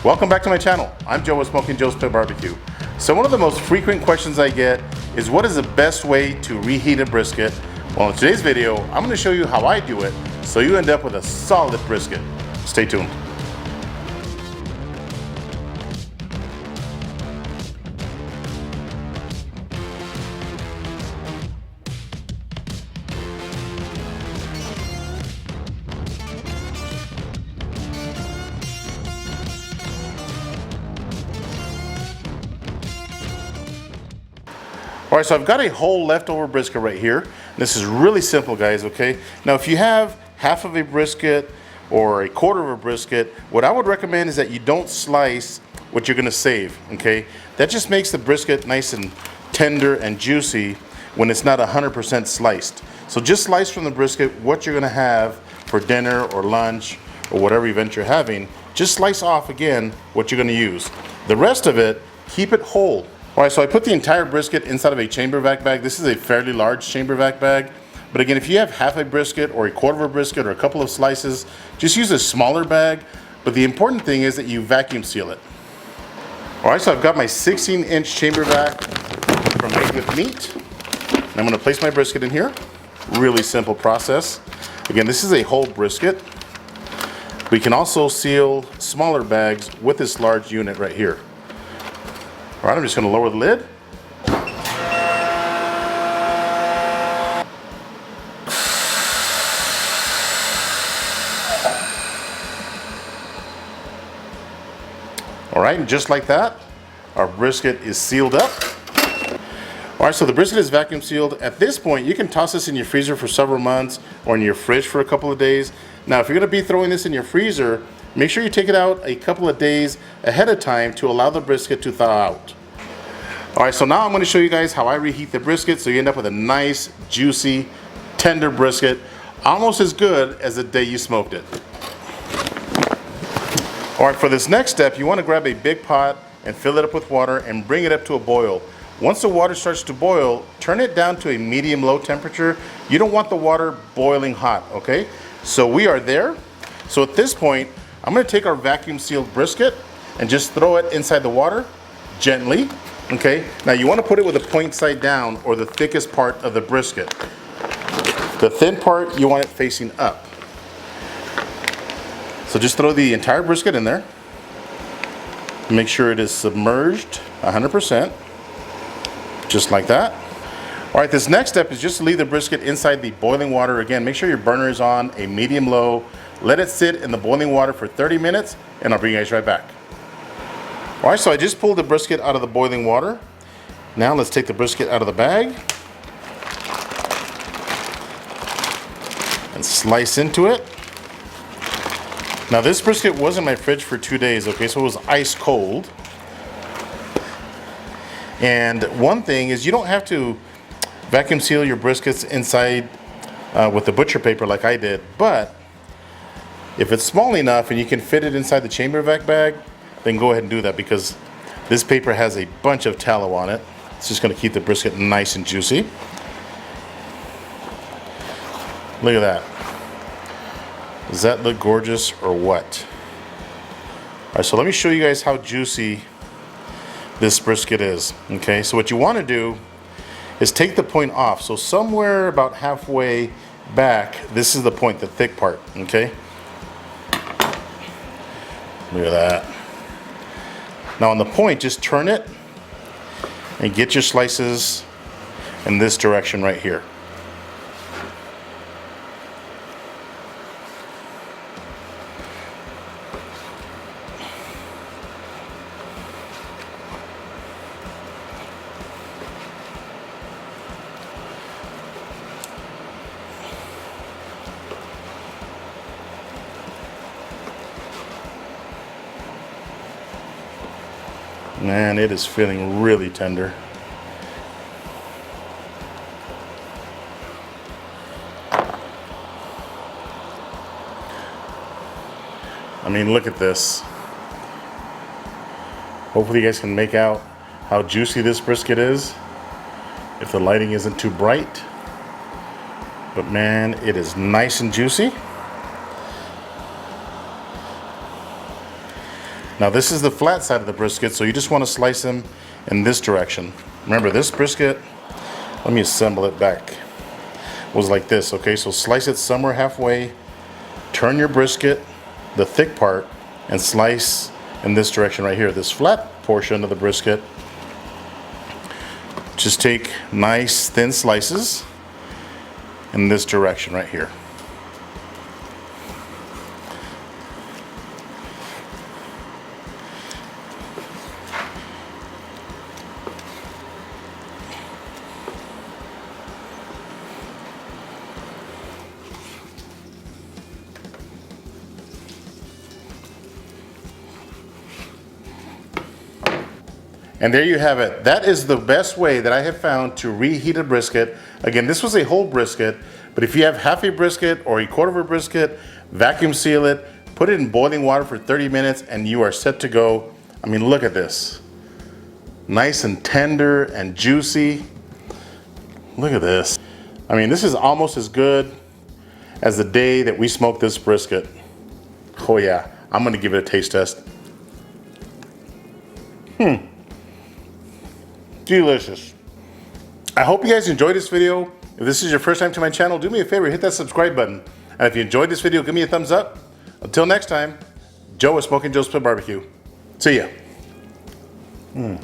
Welcome back to my channel. I'm Joe with Smokin Joe's BBQ. So one of the most frequent questions I get is what is the best way to reheat a brisket? Well, in today's video, I'm going to show you how I do it so you end up with a solid brisket. Stay tuned. All right, so I've got a whole leftover brisket right here. This is really simple, guys, okay? Now, if you have half of a brisket or a quarter of a brisket, what I would recommend is that you don't slice what you're gonna save, okay? That just makes the brisket nice and tender and juicy when it's not 100% sliced. So just slice from the brisket what you're gonna have for dinner or lunch or whatever event you're having. Just slice off, again, what you're gonna use. The rest of it, keep it whole. All right, so I put the entire brisket inside of a chamber vac bag. This is a fairly large chamber vac bag. But again, if you have half a brisket or a quarter of a brisket or a couple of slices, just use a smaller bag. But the important thing is that you vacuum seal it. All right, so I've got my 16-inch chamber vac from Made with Meat. And I'm gonna place my brisket in here. Really simple process. Again, this is a whole brisket. We can also seal smaller bags with this large unit right here. All right, I'm just gonna lower the lid. All right, and just like that, our brisket is sealed up. All right, so the brisket is vacuum sealed. At this point, you can toss this in your freezer for several months or in your fridge for a couple of days. Now, if you're gonna be throwing this in your freezer, make sure you take it out a couple of days ahead of time to allow the brisket to thaw out. All right, so now I'm going to show you guys how I reheat the brisket so you end up with a nice, juicy, tender brisket, almost as good as the day you smoked it. All right, for this next step, you want to grab a big pot and fill it up with water and bring it up to a boil. Once the water starts to boil, turn it down to a medium-low temperature. You don't want the water boiling hot, okay? So we are there. So at this point, I'm going to take our vacuum-sealed brisket and just throw it inside the water gently. Okay, now you want to put it with the point side down or the thickest part of the brisket. The thin part, you want it facing up. So just throw the entire brisket in there. Make sure it is submerged 100%, just like that. All right, this next step is just to leave the brisket inside the boiling water. Again, make sure your burner is on a medium-low. Let it sit in the boiling water for 30 minutes, and I'll bring you guys right back. All right, so I just pulled the brisket out of the boiling water. Now let's take the brisket out of the bag and slice into it. Now this brisket was in my fridge for 2 days, okay, so it was ice cold. And one thing is you don't have to vacuum seal your briskets inside with the butcher paper like I did, but if it's small enough and you can fit it inside the chamber vac bag, then go ahead and do that because this paper has a bunch of tallow on it. It's just going to keep the brisket nice and juicy. Look at that. Does that look gorgeous or what? All right, so let me show you guys how juicy this brisket is. Okay, so what you want to do is take the point off. So somewhere about halfway back, this is the point, the thick part. Okay. Look at that. Now on the point, just turn it and get your slices in this direction right here. Man, it is feeling really tender. I mean, look at this. Hopefully you guys can make out how juicy this brisket is if the lighting isn't too bright. But man, it is nice and juicy. Now this is the flat side of the brisket, so you just want to slice them in this direction. Remember, this brisket, let me assemble it back, was like this, okay? So slice it somewhere halfway, turn your brisket, the thick part, and slice in this direction right here. This flat portion of the brisket, just take nice thin slices in this direction right here. And there you have it. That is the best way that I have found to reheat a brisket. Again, this was a whole brisket, but if you have half a brisket or a quarter of a brisket, vacuum seal it, put it in boiling water for 30 minutes, and you are set to go. I mean, look at this. Nice and tender and juicy. Look at this. I mean, this is almost as good as the day that we smoked this brisket. Oh yeah, I'm gonna give it a taste test. Delicious. I hope you guys enjoyed this video. If this is your first time to my channel, do me a favor, hit that subscribe button. And if you enjoyed this video, give me a thumbs up. Until next time, Joe with Smokin Joe's BBQ. See ya.